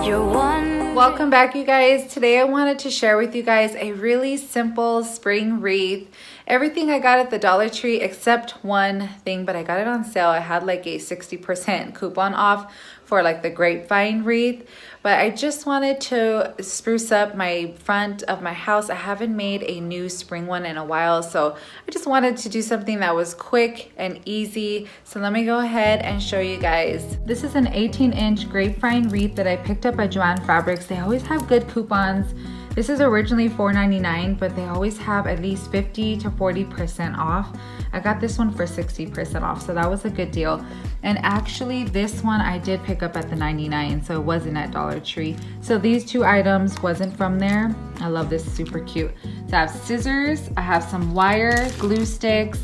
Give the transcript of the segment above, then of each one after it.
You're one. Welcome back, you guys. Today I wanted to share with you guys a really simple spring wreath. Everything I got at the Dollar Tree except one thing, but I got it on sale. I had like a 60% coupon off for like the grapevine wreath, but I just wanted to spruce up my front of my house. I haven't made a new spring one in a while, so I just wanted to do something that was quick and easy. So let me go ahead and show you guys. This is an 18-inch grapevine wreath that I picked up at Joann Fabrics. They always have good coupons. This is originally $4.99, but they always have at least 50 to 40% off. I got this one for 60% off, so that was a good deal. And actually, this one I did pick up at the 99, so it wasn't at Dollar Tree. So these two items wasn't from there. I love this, super cute. So I have scissors, I have some wire, glue sticks,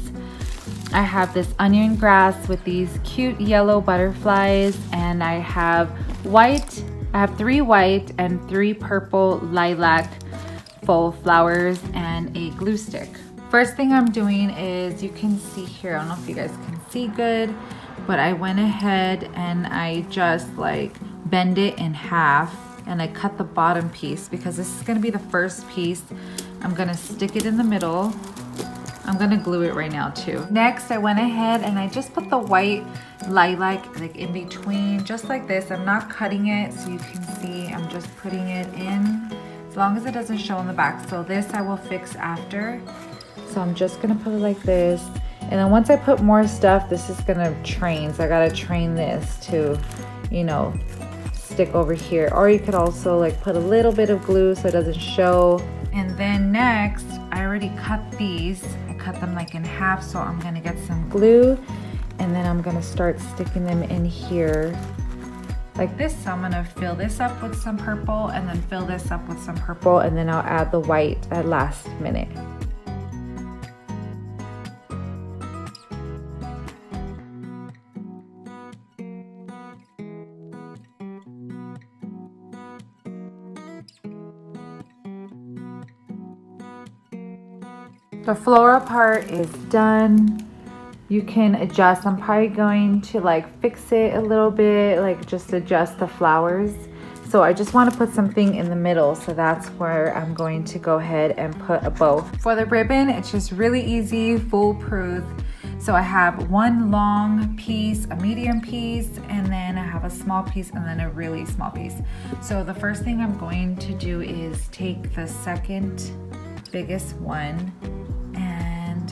I have this onion grass with these cute yellow butterflies, and I have white. I have 3 white and 3 purple lilac faux flowers and a glue stick. First thing I'm doing is, you can see here, I don't know if you guys can see good, but I went ahead and I just like bend it in half and I cut the bottom piece because this is gonna be the first piece. I'm gonna stick it in the middle. I'm gonna glue it right now too. Next, I went ahead and I just put the white lilac like in between, just like this. I'm not cutting it so you can see, I'm just putting it in as long as it doesn't show in the back. So this I will fix after. So I'm just gonna put it like this. And then once I put more stuff, this is gonna train. So I gotta train this to, you know, stick over here. Or you could also like put a little bit of glue so it doesn't show. And then next, I already cut these. I cut them like in half, so I'm gonna get some glue and then I'm gonna start sticking them in here like this. So I'm gonna fill this up with some purple and then fill this up with some purple, and then I'll add the white at last minute. The floral part is done. You can adjust. I'm probably going to like fix it a little bit, like just adjust the flowers. So I just want to put something in the middle. So that's where I'm going to go ahead and put a bow. For the ribbon, it's just really easy, foolproof. So I have one long piece, a medium piece, and then I have a small piece and then a really small piece. So the first thing I'm going to do is take the second biggest one,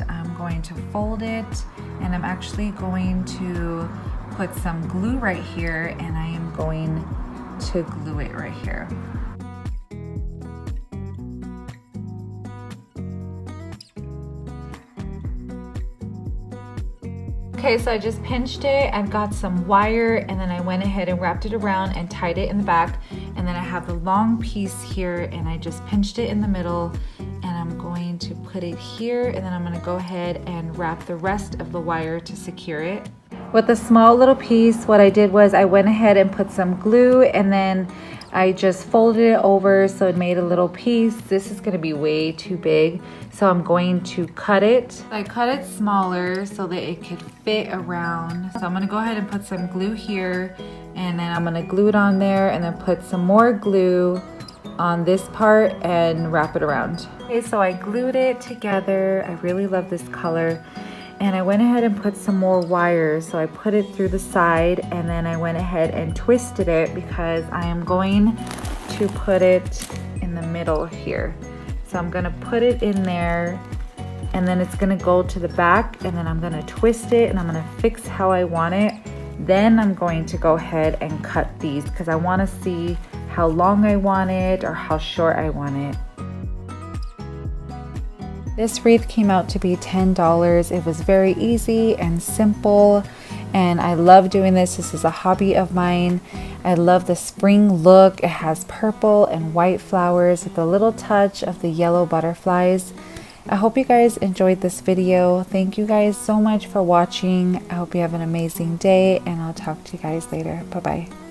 I'm going to fold it, and I'm actually going to put some glue right here, and I am going to glue it right here. Okay, so I just pinched it and got some wire, and then I went ahead and wrapped it around and tied it in the back, and then I have the long piece here and I just pinched it in the middle, and I'm going to put it here, and then I'm going to go ahead and wrap the rest of the wire to secure it. With the small little piece, what I did was I went ahead and put some glue, and then I just folded it over so it made a little piece. This is going to be way too big, so I'm going to cut it. I cut it smaller so that it could fit around. So I'm going to go ahead and put some glue here, and then I'm going to glue it on there, and then put some more glue on this part and wrap it around. Okay, so I glued it together. I really love this color. And I went ahead and put some more wires. So I put it through the side, and then I went ahead and twisted it because I am going to put it in the middle here. So I'm gonna put it in there, and then it's gonna go to the back, and then I'm gonna twist it, and I'm gonna fix how I want it. Then I'm going to go ahead and cut these because I wanna see how long I want it or how short I want it. This wreath came out to be $10. It was very easy and simple, and I love doing this. This is a hobby of mine. I love the spring look. It has purple and white flowers with a little touch of the yellow butterflies. I hope you guys enjoyed this video. Thank you guys so much for watching. I hope you have an amazing day, and I'll talk to you guys later. Bye-bye.